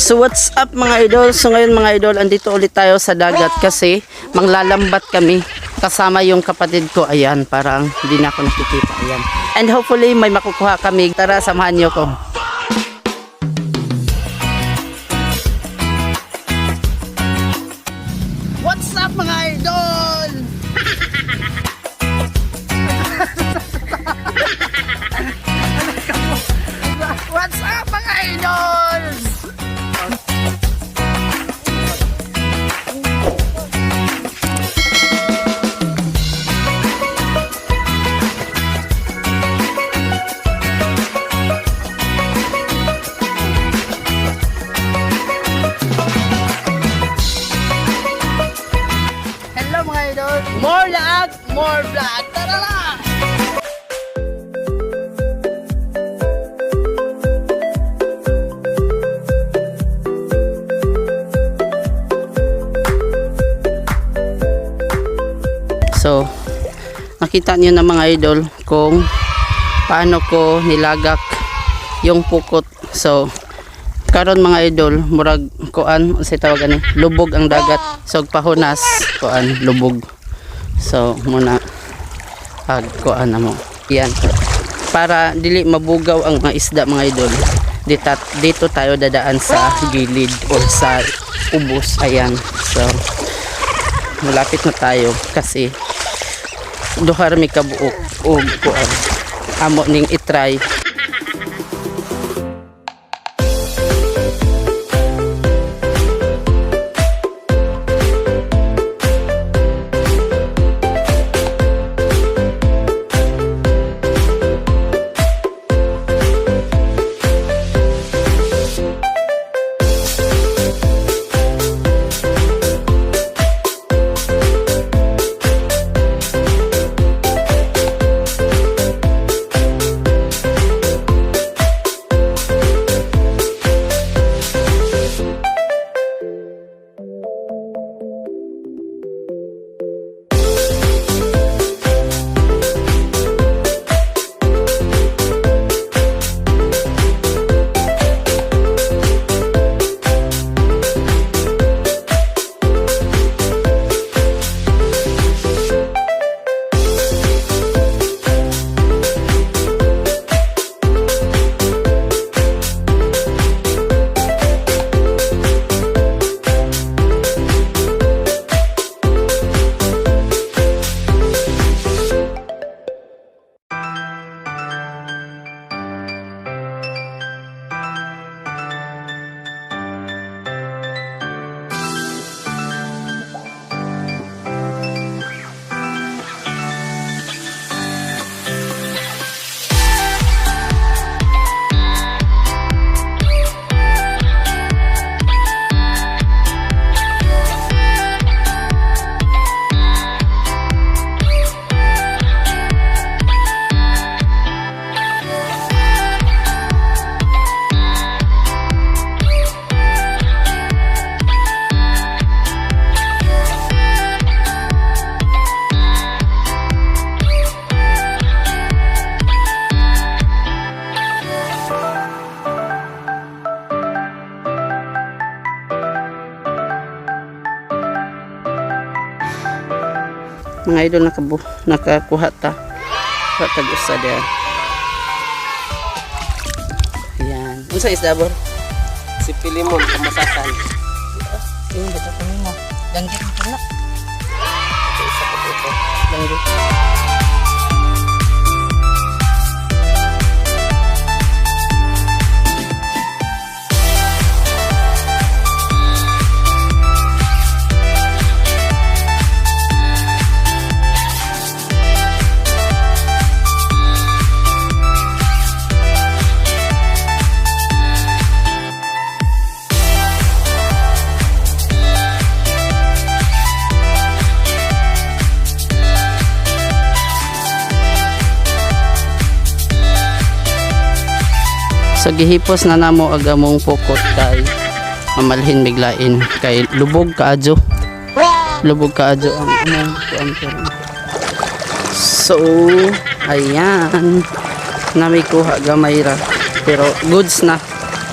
So what's up mga idol? So ngayon mga idol, andito ulit tayo sa dagat kasi manglalambat kami kasama yung kapatid ko. Ayan, parang hindi na ako nakikita. Ayan. And hopefully may makukuha kami. Tara, samahan niyo ko. What's up mga idol? What's up mga idol? Hello mga idol. More lag, more vlog. Tara na! So, nakita niyo na mga idol kung paano ko nilagak yung pukot. So, karon mga idol, murag kuan, sa tawagan ni, lubog ang dagat. So, pahunas, kuan, lubog. So, muna pag kuan na mo. Yan. Para dili mabugaw ang mga isda mga idol. Dito tayo dadaan sa gilid o sa ubos. Ayan. So, malapit na tayo kasi duhar mi kabuok o kuan amo ning itry. Mga idol, nakakuha ta tag-usa diyan. Ayan. Unsa isda bor? Si Pilimon kamasasan. Yung bata ko mo. Danggit mo na. Isa ko ito. Danggit. So gihipos na namo agamong pukot kay mamalhin biglain kay lubog kaadyo ang kuan. So ayan, nami kuha gamay ra pero goods na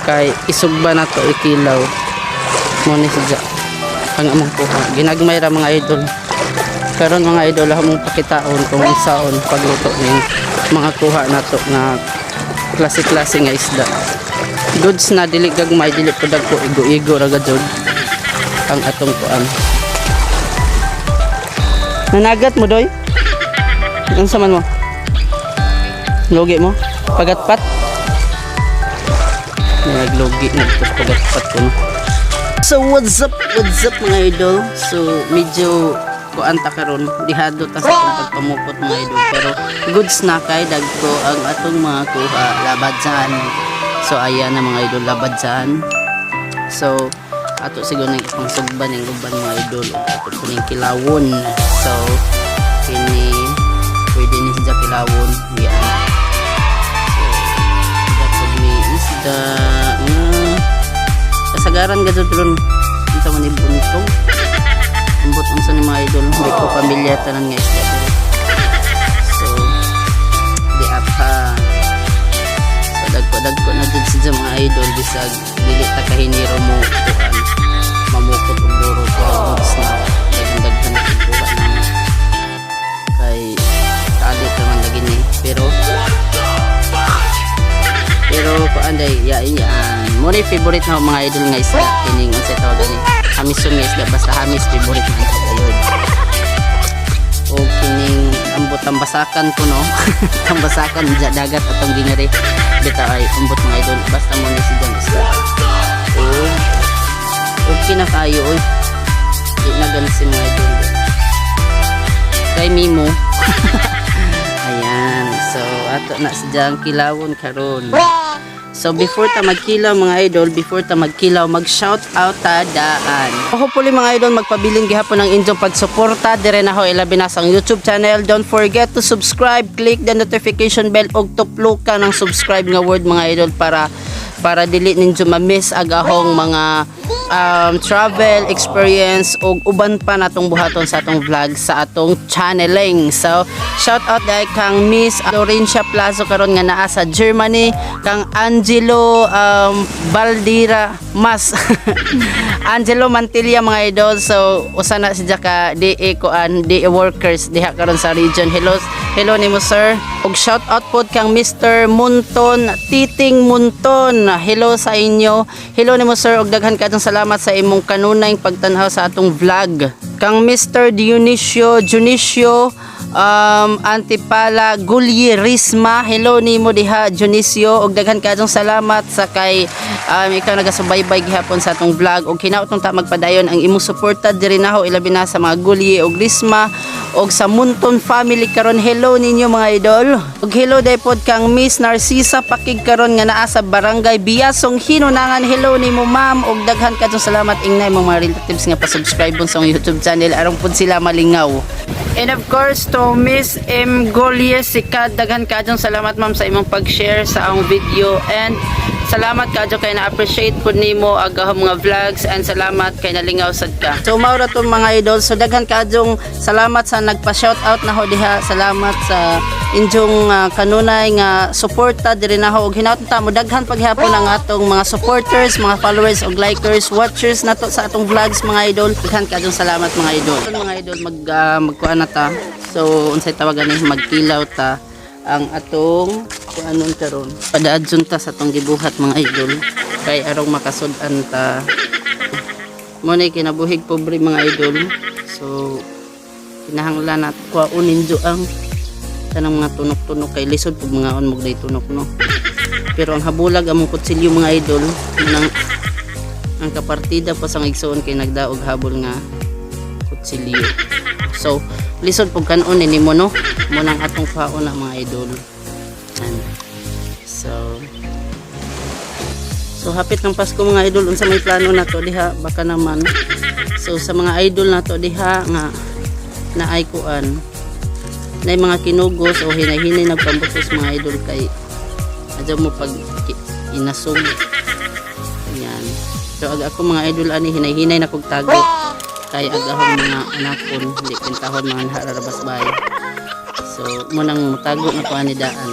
kay isugba na to ikilaw mo ni sadya ang among kuha ginagmay ra mga idol karon mga idol among pakitaon kung saon pagluto ning mga kuha nato na klase-klase nga isda goods na dili gagmay dili pud ko igo-igo ra gadud ang atong kuan nanagat mo doy ang saman mo logi mo pagatpat naglogi nagpagatpat ko no. So what's up mga idol, so medyo kuanta karon dihado ta sa akong pagpamupot mga idol pero goods na kay dagko ang atong mga kuha labadsan. So ayan na mga idol labadsan. So ato siguro nang ipang sugban ng uban mga idol ato kuning kilawon. So kini pwede ni sa kilawon yan. So that's me isda kasagaran gadto tulon unsa man ibuntong ambot unsa ni mga idol hindi ko pamilya tanan nga isda so di apa so dagko na dud sa mga idol bisag dili ta kahiniro mo kuan mamukot og duro pero goods na daghan na kuha na kay kalit naman lagi ni pero kuan day yain yan mo ni favorite na mga idol nga isda kining unsa tawag ni hamisun nga isda basta hamis favorite man ko ayun o kining ambot tambasakan ko no tambasakan dya dagat atong ginari bitaw ay ambot mga idol basta mo ni sigang isda o kinakayo oy di na ganis si mga idol kay mimo ayan so ato na sigang kilawon karon. So before ta magkilaw mga idol, before ta magkilaw, mag-shout out ta daan. Hopefully mga idol magpabiling gihapon ng inyong pagsuporta dire na ho ilabi na sa YouTube channel. Don't forget to subscribe, click the notification bell og tuplo ka ng subscribe nga word mga idol para dili ninyo ma-miss agahong mga travel experience o uban pa natong buhaton sa atong vlog sa atong channeling. So shout out dai kang Miss Lorencia Plazo karon nga naa sa Germany, kang Angelo Baldira Mas Angelo Mantilla mga idol. So usa na si ka DE kuan DE workers diha karon sa region. Hello nimo sir. Og shout out pod kang Mr. Munton Titing Munton. Hello sa inyo. Hello nimo sir og daghan kadtong salamat sa imong kanunay pagtanhaw sa atong vlog. Kang Mr. Dionisio Antipala Gulyerisma, hello nimo diha Dionisio og daghan kadtong salamat sa kay ikaw nagasubaybay gihapon sa atong vlog og hinaut ta magpadayon ang imong suporta diri naho ilabi na sa mga Gulye og Risma og sa Munton family karon. Hello ninyo mga idol. Og hello day pod kang Miss Narcisa Pakig karon nga naa sa Barangay Biasong Hinunangan. Hello nimo ma'am og daghan kadtong salamat ingnay mga relatives nga pa-subscribe sa YouTube channel aron pud sila malingaw. And of course to Miss M. Golies Sikad, daghan kadtong salamat ma'am sa imong pag-share sa ang video and salamat kadto kay na-appreciate pud nimo agahong mga vlogs and salamat kay nalingaw sad ka. So mao ra to mga idol. So daghan kadtong salamat sa nagpa-shoutout na ho diha. Salamat sa inyong kanunay nga suporta diri na ho og hinaut ta mo daghan paghapon ang atong mga supporters, mga followers og likers, watchers nato sa atong vlogs mga idol. Daghan kadtong salamat mga idol. Mga idol magkuan na ta. So unsay tawagan ni magkilaw ta ang atong kuanon karon. Padaadson ta sa atong gibuhat mga idol kay arong makasud-an ta. Mo ni kinabuhig pobre mga idol. So kinahanglan nat kuaonin jo ang tanang mga tunok-tunok kay lisod pug mga on mog day tunok no. Pero ang habulag among kutsilyo mga idol nang ang kapartida pa sa igsoon kay nagdaog habol nga kutsilyo. So lisod pug kanon nimo no mo nang atong kaon na mga idol. So hapit ng Pasko mga idol unsa may plano nato diha baka naman. So sa mga idol nato diha nga naay kuan na mga kinugos o hinay-hinay nagpambutos mga idol kay adyo mo pag inasog yan. So ako mga idol ani hinay-hinay na kog tago kay agahon mga anakon hindi pintahon mga nahararabas bay. So mo nang mutago na ko ani daan.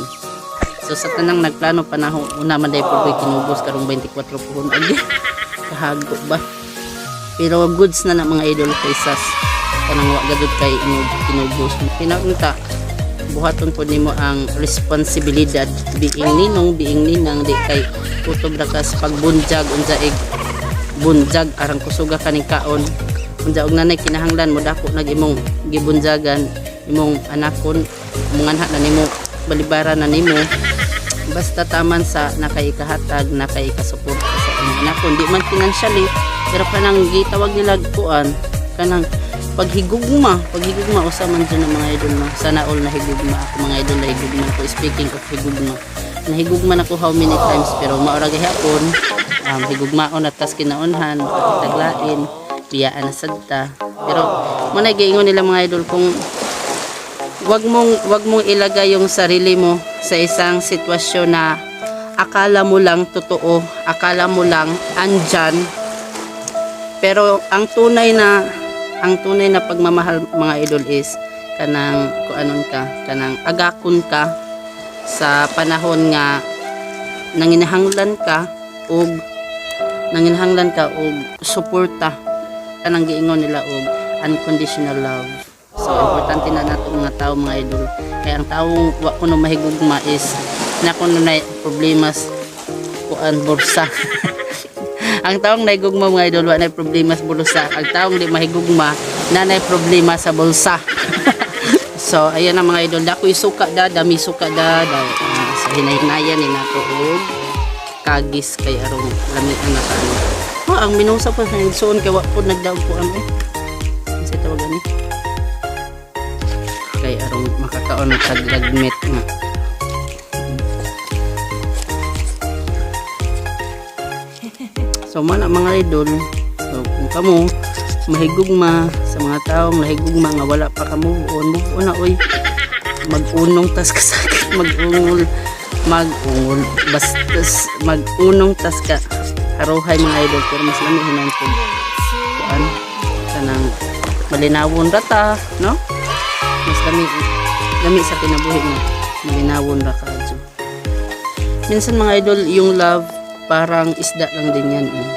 So sa tanang nagplano panahon una man day po kinubos karong 24 puhon agi. Kahago ba? Pero goods na mga idol kay sas. Kanang wa gadud kay kinubos. Pinakita buhaton po nimo ang responsibilidad being ninong being ninang di kay kutob ra ka sa pagbunjag unsa bunjag arang kusuga kaning kaon unsa og nanay kinahanglan mo dako nag imong gibunjagan imong anakon munganha na nimo balibara na nimo basta taman sa nakaikahatag nakaikasuporta sa imong anakon di man financially pero kanang gitawag nila kuan kanang paghigugma usa man dyan ng mga idol no sana all nahigugma ako mga idol nahigugma ako speaking of nahigugma na ko how many times pero maura gihapon higugmaon at tas kinaunhan taglain biyaan na sadta pero muna giingon nila mga idol kung wag mong ilagay yung sarili mo sa isang sitwasyon na akala mo lang totoo akala mo lang andyan pero ang tunay na pagmamahal mga idol is kanang kuanon ka kanang agakon ka sa panahon nga nanginahanglan ka og suporta kanang giingon nila og unconditional love. So importante na nato mga tao mga idol kaya ang taong wa kuno mahigugma is na kuno na problema kuan bursa. Ang taong nahigugma mga idol, wala na problema sa bulsa. Ang taong di mahigugma, na problema sa bulsa. So, ayan na mga idol. Dako isuka dami suka sa hinay-hinayan ni nato og kagis kay arong lamian na kano. Ang minusa pa sa nagsuon kay wapod nagdaog po ano. Kasi tawagan ni. Kay arong makakaon at taglagmet nga. So man mga idol, so, kung kamo mahigugma sa mga taong nahigugma nga wala pa kamo move on na oy mag-unong tas kasakit mag-unong tas ka haruhay mga idol pero mas lami hinan po kuan kanang malinawon rata no mas lami sa kinabuhi mo malinawon ra kadto minsan mga idol yung love parang isda lang din yan eh.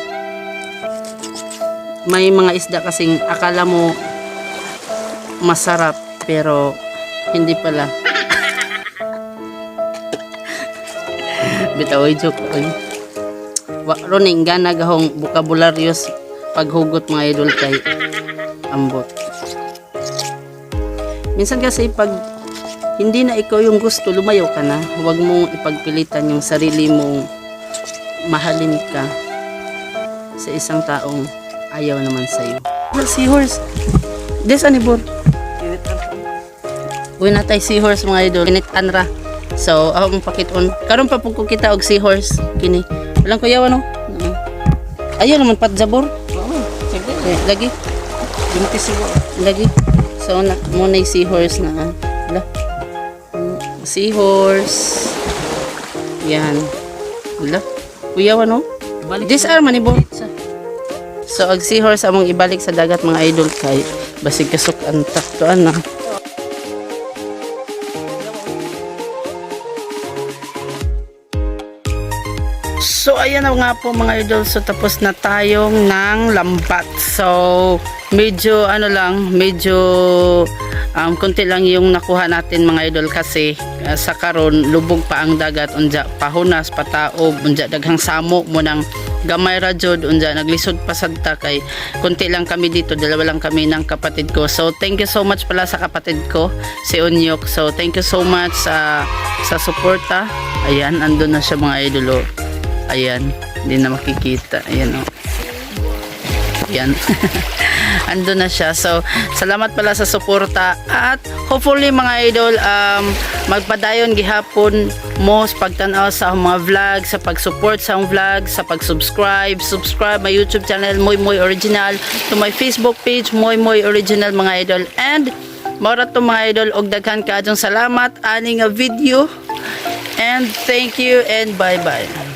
May mga isda kasing akala mo masarap pero hindi pala. Bitaw joke oy. Wa roning gana gahong bokabularyos paghugot mga idol kay ambot. Minsan kasi pag hindi na ikaw yung gusto lumayo ka na, huwag mong ipagpilitan yung sarili mong mahalin ka sa isang taong ayaw naman sa'yo. Seahorse. Des anibor. Uy natay seahorse mga idol. Kinitan ra. So, ako mong pakiton. Karon pa po ko kita og seahorse. Kini. Walang kuyawa no? Ayaw naman patzabor. Lagi. Lagi. So, muna yung seahorse na. Seahorse. Yan. Wala. Kuyawa no? This are manibor. So ag seahorse among ibalik sa dagat mga idol kay basig kasok ang taktuan na. So ayan na nga po mga idol, so tapos na tayong ng lambat. So medyo konti lang yung nakuha natin mga idol kasi sa karon lubog pa ang dagat unja pahunas pataob unja daghang samo mo nang gamay ra jud unja naglisod pa sadta kay konti lang kami dito, dalawa lang kami ng kapatid ko. So thank you so much pala sa kapatid ko si Onyok. So thank you so much sa suporta. Ayan, andun na siya mga idol. Ayan, hindi na makikita. Ayan o. Ayan. Andun na siya. So, salamat pala sa suporta. At hopefully mga idol, magpadayon gihapon mo sa pagtanaw sa mga vlog, sa pag-support sa vlog, sa pag-subscribe. Subscribe my YouTube channel, Moy Moy Original. To my Facebook page, Moy Moy Original mga idol. And, mora to mga idol, og daghan ka adjong salamat. Aning a video. And thank you and bye-bye.